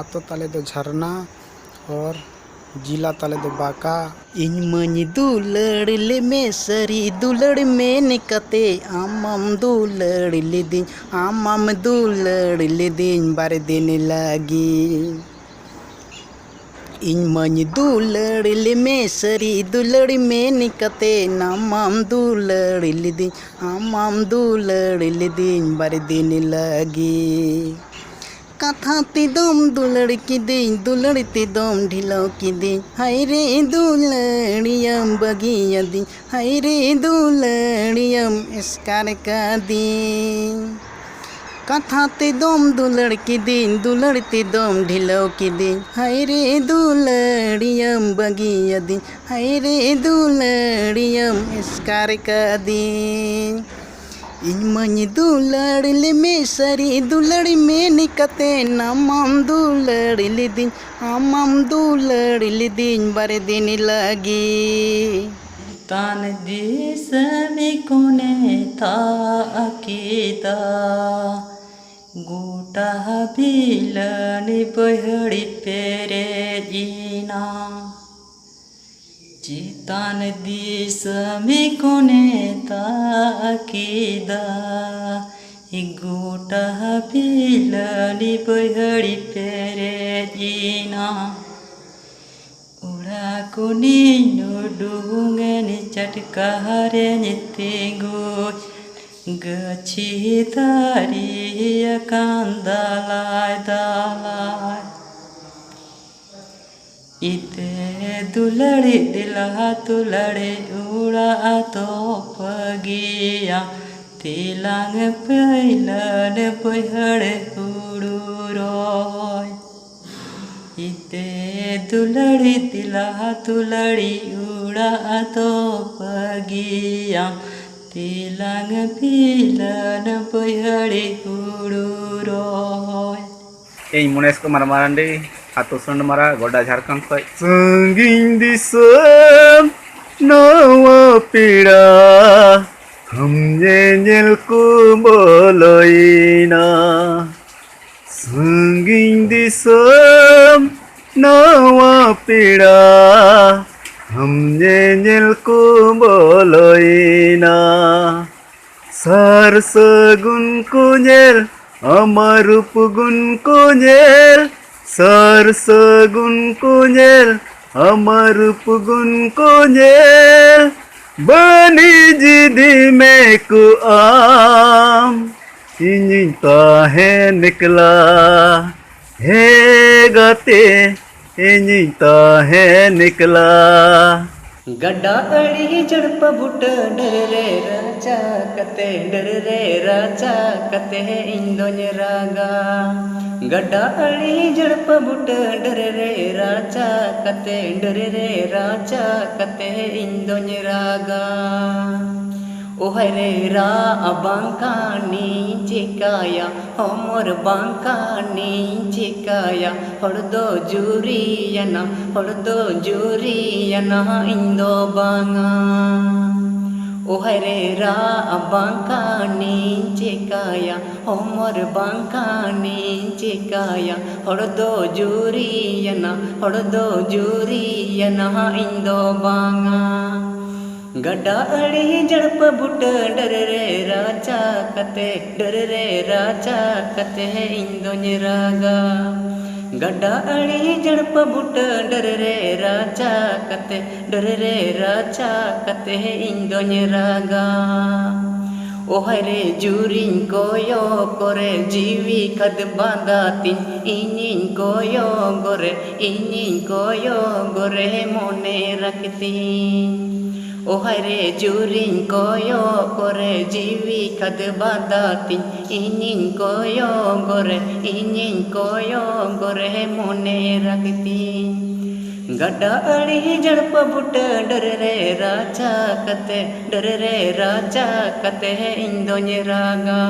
आतो ताले दो झरना और जिला ताले दो बाका। इन मनी दुलड़ ले में सरी दुलड़ में निकते आमम दुलड़ ले दिन आमम दुलड़ ले दिन बारे देने लगी। इन मनी दुलड़ ले में सरी दुलड़ में निकते नामम दुलड़ ले दिन आमम दुलड़ ले दिन बारे देने लगी। कथा तिदम दुलड़ की दिन दुलड़ तिदम ढिलो की दिन हाय रे दुलड़ियम बगिया दिन हाय रे दुलड़ियम इसकार का दिन। कथा तिदम दुलड़ की दिन दुलड़ तिदम ढिलो की दिन हाय रे दुलड़ियम बगिया दिन हाय रे दुलड़ियम इसकार का दिन। इन मनी दुलड़ ले में सरी दुलड़ में निकते नामम दुलड़ ले दिन आमम दुलड़ ले दिन बारे देने लगी। तान दिस में कोने था अकीदा गोटा बिलनी बहड़ी पेरे जीना चितान दिस में कोने ताकीदा गोटा बिलनी बहड़ी पेरे जीना उड़ा कुनी नुडुंगन चटकारे नितेगो गछि तारी कांदालाय दालाय इते दुलड़ी दिला तुलड़े उड़ा तो पगिया तिलांग पैलन बहड़े उड़ूरोय इते दुलड़ी दिला तुलड़ी उड़ा तो पगिया तिलांग पिलन बहड़े उड़ूरोय। ᱤᱧ ᱢᱚᱱᱮᱥ ᱠᱩᱢᱟᱨ ᱢᱟᱨᱟᱱᱰᱤ ᱟᱛᱳ ᱥᱩᱱᱰᱢᱟᱨᱟ ᱜᱚᱰᱟ ᱡᱷᱟᱲᱠᱷᱚᱸᱰ ᱠᱷᱚᱡ ᱥᱟᱺᱜᱤᱧ ᱫᱤᱥᱚᱢ ᱱᱚᱣᱟ ᱯᱮᱲᱟ ᱦᱟᱢ ᱧᱮᱧᱮᱞ ᱠᱚ ᱵᱚᱞᱚᱭᱮᱱᱟ ᱥᱟᱺᱜᱤᱧ ᱫᱤᱥᱚᱢ ᱱᱚᱣᱟ ᱯᱮᱲᱟ ᱦᱟᱢ ᱧᱮᱧᱮᱞ ᱠᱚ ᱵᱚᱞᱚᱭᱮᱱᱟ ᱥᱟᱨ ᱥᱟᱹᱜᱩᱱ ᱠᱚ ᱧᱮᱞ আমার উপগুণ কোনেল সার সগুণ কোনেল আমার উপগুণ কোনেল বনি জিদি মে কু আম ইনি তাহে নিকলা হে গাতে ইনি তাহে নিকলা। गड्ढा अड़ी जड़प बुट डर रे राजा कते इंदोन रागा गड्ढा अड़ी जड़प बुट डर रे राजा कते इंदोन रागा ओहरे रा बांकानी चिकाया हमर बांकानी चिकाया हड़दो जुरियना इंदो बांगा ओहरे रा बांकानी चिकाया हमर बांकानी चिकाया हड़दो जुरियना इंदो बांगा गड्ढा अड़ी जड़प बुट डर रे राजा कते इंदोन रागा गड्ढा अड़ी जड़प बुट डर रे राजा कते इंदोन रागा ओहरे जुरिन कोयो करे जीवी खद बांदातिन इनिन कोयो गोरे मोने रखतीन ओहरे जुरिन कोयो करे जीवी खद बांदातिन इनिन कोयो गोरे मोने रखतीन गड्ढा अड़ी जड़प बुट डर रे राजा कते इंदोन रागा।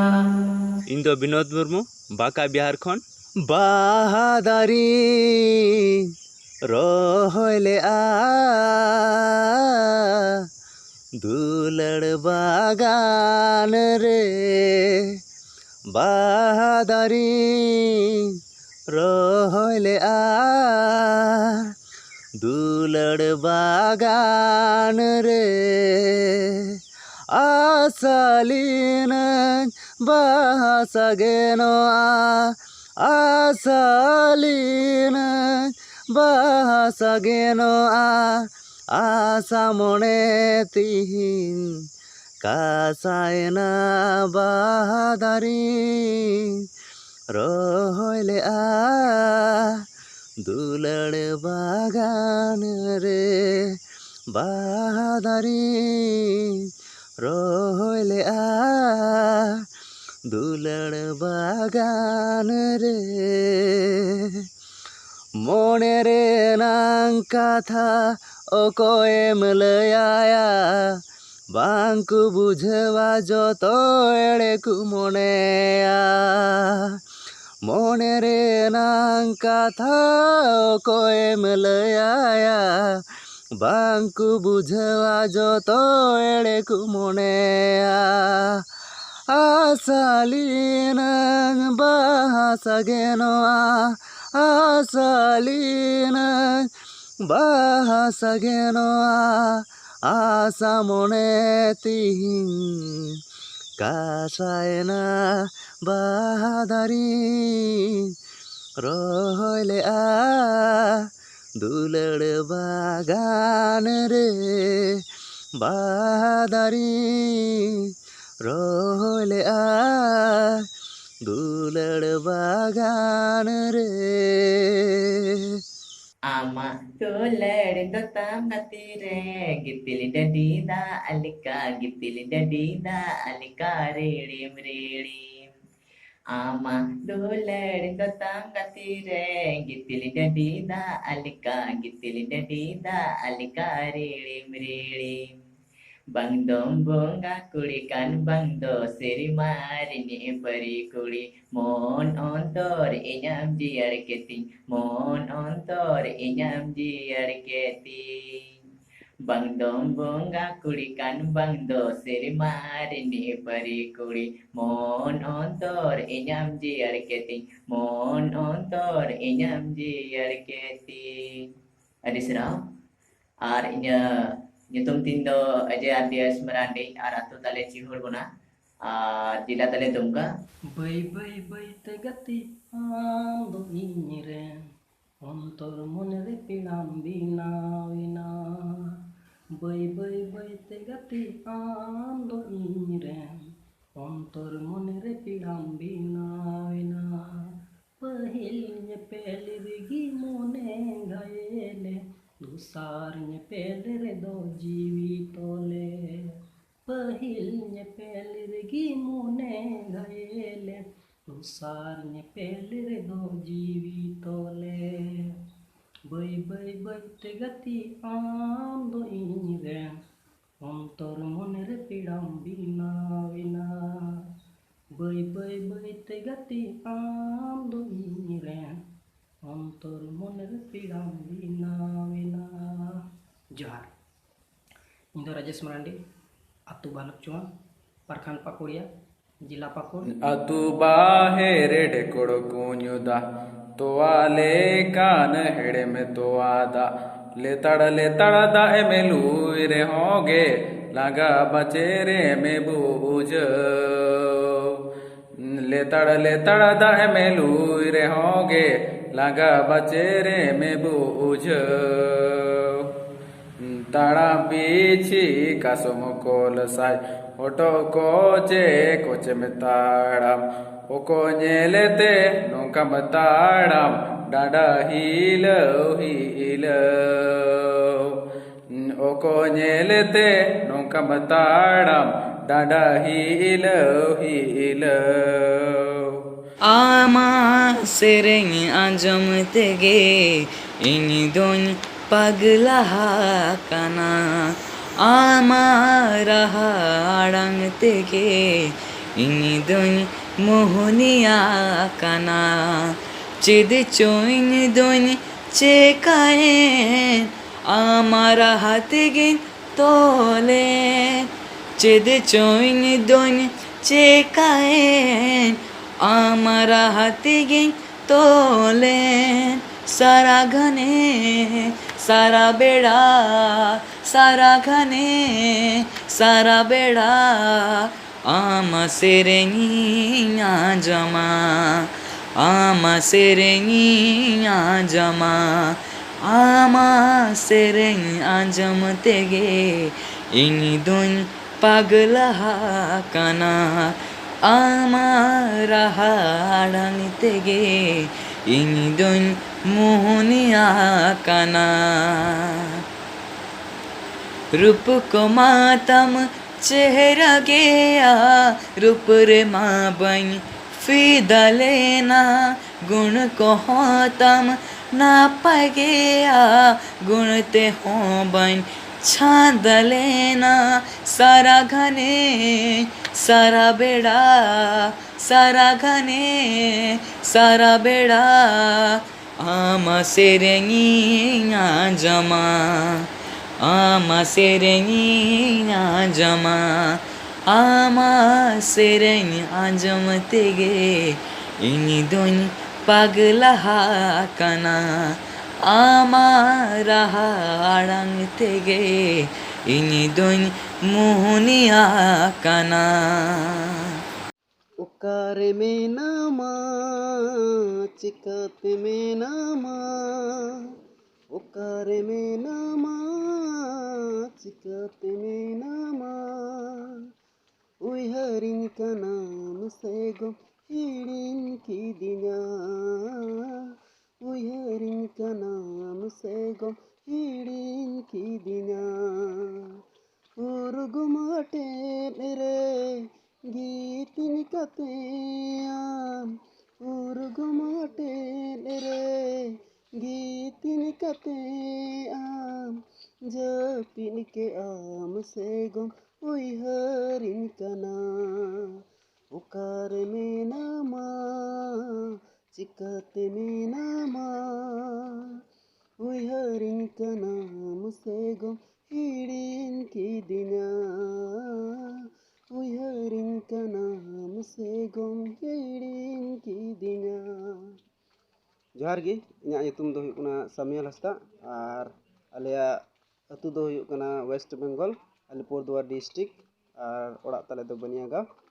इंदो विनोद मुर्मू बाका बिहार खन बाहादारी रोहले दुलड़ बागान रे बाहादारी रोहय लेआ दुलड़ बागान रे आसालीन बाहा सागेनोआ आसालीन बाहा सागेनोआ आसा मने तिहिन कासायना बाहादारी रोहय लेआ दुलड़ बागान रे बाहादारी रोहय लेआ दुलड़ बागान रे मने रे नां कथा अकोयेम लयाया बांकु बुझवा जतो एड़े कु मनेया मने रे नां कथा अकोयेम लयाया बांकु बुझवा जतो एड़े कु मनेया आसालीन बाहा सागेनोआ आसालीन बाहा सागेनोआ आसा मने तिहिन कासायना बाहादारी रोहय लेआ दुलड़ बागान रे बाहादारी रोहय लेआ दुलड़ बागान रे Ama tular dotam natire gitil dadida alika gitil dadida alika redim redim ama tular dotam natire gitil dadida alika gitil dadida alika redim redim Bang dombonga kuli kan bang do seri marini peri kuli mon ontor inyam jiar keti mon ontor inyam jiar keti Bang dombonga kuli kan bang do seri marini peri kuli mon ontor inyam jiar keti mon ontor inyam jiar keti Adisra ar inya nyutum tindo aja Adias Merandi aratu tale cihur guna jila tale dumka Bay bay bay tegati ando inyire ontor monere pidambina vina bay bay bay tegati ando inyire ontor monere pidambina vina pahilnya pelirgi mone gaele दूसरnya pelire do jiwi tole pahilnya pelirgi mone gaele दूसरnya pelire do jiwi tole bay bay bay tegati ando inyire ontor monere pidambina vina bay bay bay tegati ando inyire ontor monere pidambina vina Johar Indo Rajesh Marandi Atu Balak Cuan Parkhan Pakuria Jila Pakur अतु बाहेरे ढेकोड़ कुഞ്ഞുदा तोआले कान हेड़े में तोआदा ले तड़ दा में Louis रे होगे लगा बचेरे में बूझ ले तड़ दा में लूई रे होगे लगा बचेरे में बूझ ताड़ा पीछी कसम कोल साय ओटो कोचे में ताड़म ओको नेलेते नोंकम ताड़म डाडा हीलो ओको नेलेते नोंकम ताड़म डाडा हीलो आमा सेरेंग आंजम तेगे इनी दोन पगला काना आमा रहा आड़ंग तेगे इनी दोन मोहनिया काना चिद चोइन दोन चेकाए आमा रहा तेगे तोले चिद चोइन दोन चेकाए आमारा हाथिगे तोले सारा घने सारा बेड़ा सारा घने सारा बेड़ा ama serenginha jama ama serenginha jama ama sereng anjam tege ini dun pagla kana ama rahadan tege ini dun mohniya kana रूप को मातम चेहरा गया रूप रे माँ बन फिदा लेना गुण को होतम ना पा गया गुण ते हो बन छांद लेना सारा घने सारा बेड़ा सारा घने सारा बेड़ा आमा सेरेंगिया जमा ama serenginha jama ama sereng anjam tege ini dun pagla kana ama raha adang tege ini dun mohniya kana उकारे में नामा चिकाते में नामा उकारे में नामा चिकाते में नामा उइहरिन का नाम से गो हिड़िन की दिया उइहरिन का नाम से गो हिड़िन की दिया उर्गुमाटे रे गीतिन कतेयाम उर्गुमाटे रे गीतिन कतेयाम जपिन के आम से गम उइहरिन कना उकार में नामा चिकते में नामा उइहरिन का नाम से गम हिड़िन की दिना उइहरिन का नाम से गम हिड़िन की दिना जोहार गे इᱧᱟᱜ ᱧᱩᱛᱩᱢ ᱫᱚ ᱦᱩᱭᱩᱜ ᱠᱟᱱᱟ ᱥᱟᱢᱤᱭᱟᱞ ᱦᱟᱸᱥᱫᱟ ᱟᱨ ᱟᱞᱮᱭᱟᱜ ᱟᱹᱛᱩ ᱫᱚ ᱦᱩᱭᱩᱜ ᱠᱟᱱᱟ ᱳᱭᱮᱥᱴ ᱵᱮᱝᱜᱚᱞ ᱟᱞᱤᱯᱩᱨᱫᱩᱣᱟᱨ ᱰᱤᱥᱴᱨᱤᱠᱴ ᱟᱨ ᱚᱲᱟᱜ ᱛᱟᱞᱮ ᱫᱚ ᱵᱟᱹᱱᱤᱭᱟᱜᱟᱸव